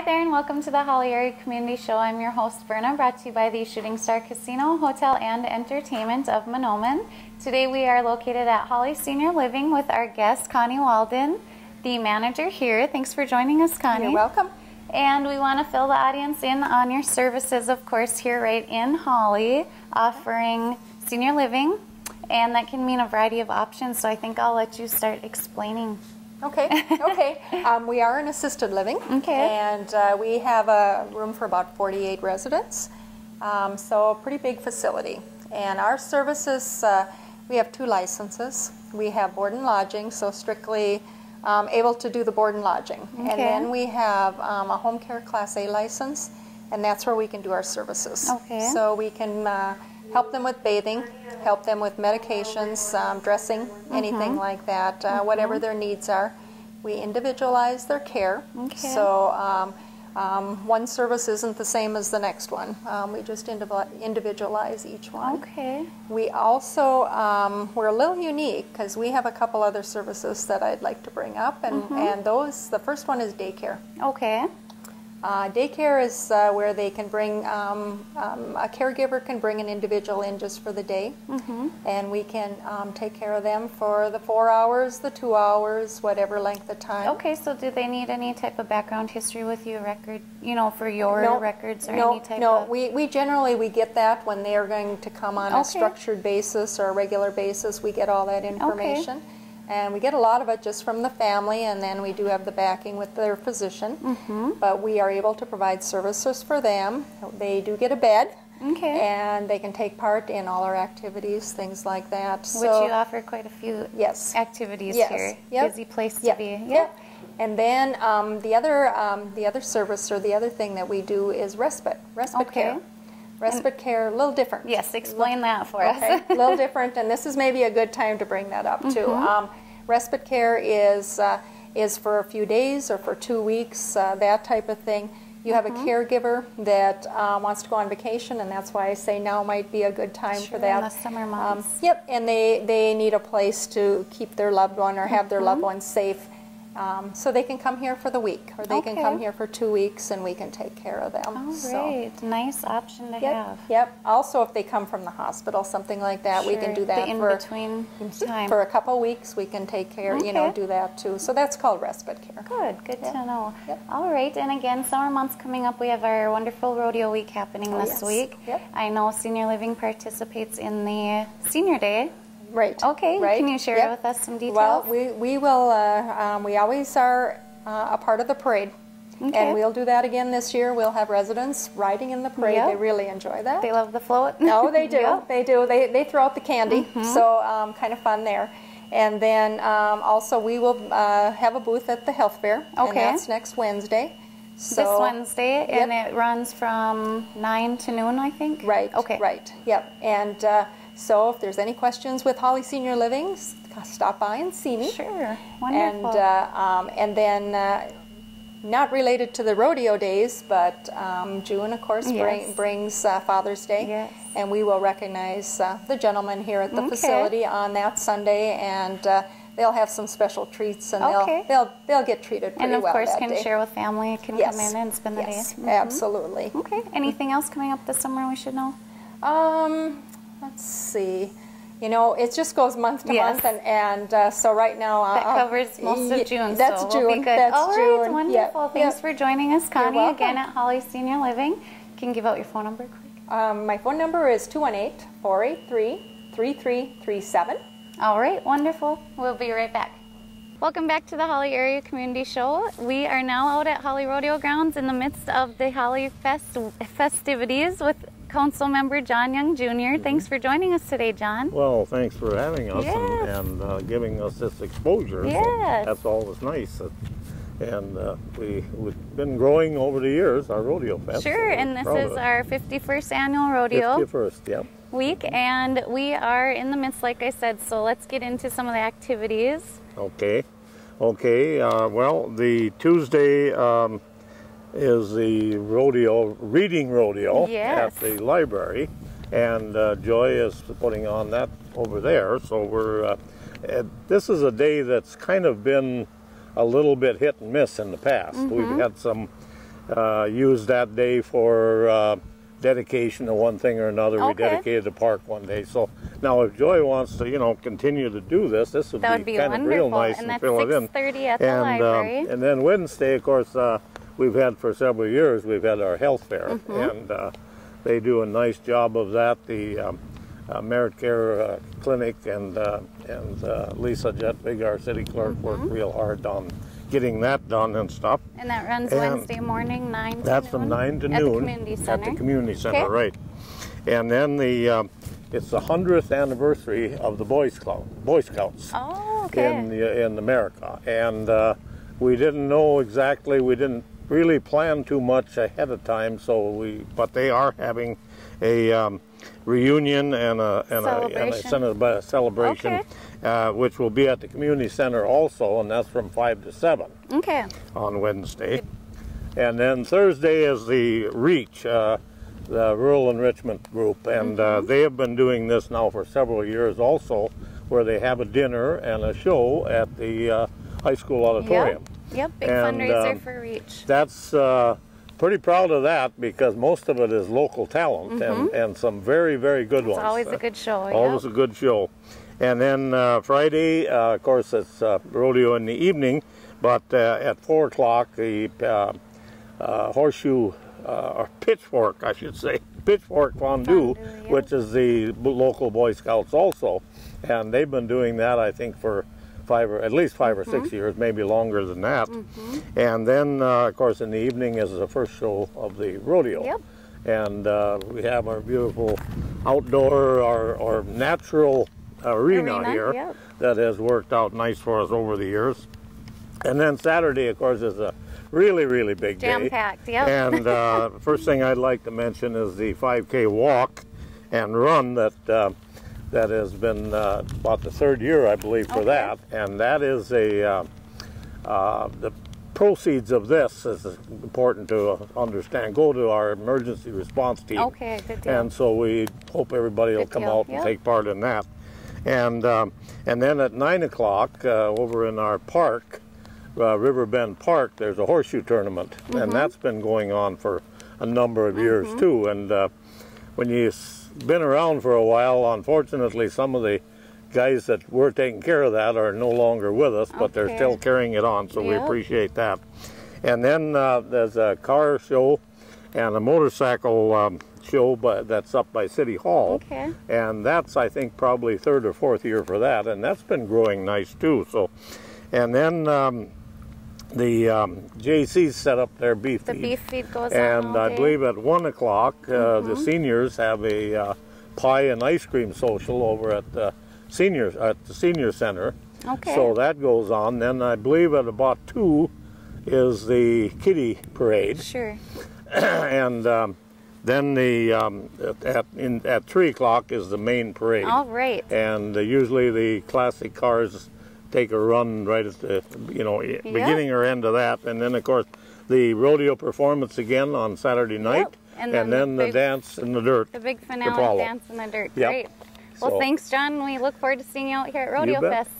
Hi there and welcome to the Holly Area Community Show. I'm your host Verna, brought to you by the Shooting Star Casino, Hotel and Entertainment of Mahnomen. Today we are located at Holly Senior Living with our guest Connie Walden, the manager here. Thanks for joining us, Connie. You're welcome. And we want to fill the audience in on your services, of course, here right in Holly, offering senior living, and that can mean a variety of options, so I think I'll let you start explaining. Okay. We are in assisted living, and we have a room for about 48 residents, so a pretty big facility. And our services, we have 2 licenses. We have board and lodging, so strictly able to do the board and lodging. And then we have a home care Class A license, and that's where we can do our services. So we can help them with bathing, help them with medications, dressing, anything like that, whatever their needs are. We individualize their care. So one service isn't the same as the next one. We just individualize each one. We also, we're a little unique because we have a couple other services that I'd like to bring up, and those, the first one is daycare. Daycare is where they can bring, a caregiver can bring an individual in just for the day, and we can take care of them for the 4 hours, the 2 hours, whatever length of time. So do they need any type of background history with you, record, you know, for your records or any type of? No, we generally, we get that when they are going to come on a structured basis or a regular basis. We get all that information. And we get a lot of it just from the family, and then we do have the backing with their physician. But we are able to provide services for them. They do get a bed, and they can take part in all our activities, things like that. Which you offer quite a few activities here. Busy place to be. And then the other service, or the other thing that we do, is respite care. Respite care, a little different. Yes, explain that for us. A little different, and this is maybe a good time to bring that up too. Respite care is for a few days or for 2 weeks, that type of thing. You have a caregiver that wants to go on vacation, and that's why I say now might be a good time for that. In the summer months. And they need a place to keep their loved one or have their loved one safe. So they can come here for the week, or they can come here for 2 weeks, and we can take care of them. Nice option to have. Also, if they come from the hospital, something like that, we can do that in-between time. For a couple weeks. We can take care, you know, do that too. So that's called respite care. Good to know. All right, and again, summer months coming up. We have our wonderful rodeo week happening this week. I know Senior Living participates in the Senior Day. Can you share with us some details? Well, we will. We always are a part of the parade, and we'll do that again this year. We'll have residents riding in the parade. They really enjoy that. They love the float. No, they do. They do. They throw out the candy, so kind of fun there. And then also we will have a booth at the health fair, and that's next Wednesday. So, this Wednesday, and it runs from 9 to noon, I think? Right. And so if there's any questions with Holly Senior Living, stop by and see me. Wonderful. And then, not related to the rodeo days, but June, of course, brings Father's Day. And we will recognize the gentleman here at the facility on that Sunday, and they'll have some special treats, and they'll get treated pretty well. And of course, can share with family, can come in and spend the day. Absolutely. Anything else coming up this summer we should know? Let's see. You know, it just goes month to month, and so right now that covers most of June. That's so June. We'll be good. That's June. Wonderful. Thanks for joining us, Connie. Again at Holly Senior Living. You can give out your phone number quick. My phone number is 218-483-3337. All right, wonderful. We'll be right back. Welcome back to the Holly Area Community Show. We are now out at Holly Rodeo Grounds in the midst of the Holly festivities with Council Member John Young Jr. Thanks for joining us today, John. Well, thanks for having us and giving us this exposure. So that's always nice. And we've been growing over the years, our rodeo fest. And this is our 51st annual rodeo. 51st, week, and we are in the midst, like I said, so let's get into some of the activities. Well, the Tuesday is the reading rodeo at the library, and Joy is putting on that over there. So we're this is a day that's kind of been a little bit hit and miss in the past. We've had some used that day for dedication to one thing or another. Okay. We dedicated the park one day. So now if Joy wants to, you know, continue to do this would be kind of real nice and and fill it in. That's 6:30 at the library. And then Wednesday, of course, we've had for several years, we've had our health fair, and they do a nice job of that. The Merit Care Clinic and Lisa Jetvig, our city clerk, worked real hard on getting that done and stuff. And that runs Wednesday morning, 9 to noon? That's from 9 to noon. At the community center? At the community center, Okay. right. And then it's the 100th anniversary of the Boy Scouts Oh, okay. in America. And we didn't know exactly, we didn't really plan too much ahead of time, but they are having a reunion and a celebration, which will be at the community center also, and that's from 5 to 7 on Wednesday. And then Thursday is the REACH, the Rural Enrichment Group, and they have been doing this now for several years also, where they have a dinner and a show at the high school auditorium. Yep, big fundraiser for REACH. That's pretty proud of that, because most of it is local talent and some very, very good ones. It's always a good show. Always a good show. And then Friday, of course, it's rodeo in the evening, but at 4 o'clock, the horseshoe, or pitchfork, I should say, pitchfork fondue, which is the local Boy Scouts also. And they've been doing that, I think, for at least 5 or 6 years, maybe longer than that. And then, of course, in the evening is the first show of the rodeo. Yep. And we have our beautiful outdoor, our natural arena here that has worked out nice for us over the years. And then Saturday, of course, is a really, really big day. Jam-packed, yep. And first thing I'd like to mention is the 5K walk and run that has been about the 3rd year, I believe, for that. And that is the proceeds of this, is important to understand, go to our emergency response team. Okay, good deal. And so we hope everybody will come out and take part in that. And then at 9 o'clock over in our park, Riverbend Park, there's a horseshoe tournament, and that's been going on for a number of years too. And when you've been around for a while, unfortunately, some of the guys that were taking care of that are no longer with us, but they're still carrying it on, so we appreciate that. And then there's a car show and a motorcycle show that's up by City Hall. And that's, I think, probably 3rd or 4th year for that, and that's been growing nice too. So, and then the JC's set up their beef feed. The beef feed goes on all I day. believe at 1 o'clock the seniors have a pie and ice cream social over at the senior center. So that goes on. Then I believe at about 2 is the kiddie parade. And then at 3 o'clock is the main parade. All right. And usually the classic cars take a run right at the beginning or end of that, and then of course the rodeo performance again on Saturday night, and then the dance in the dirt. The big finale dance in the dirt. Great. Well, thanks, John. We look forward to seeing you out here at Rodeo Fest.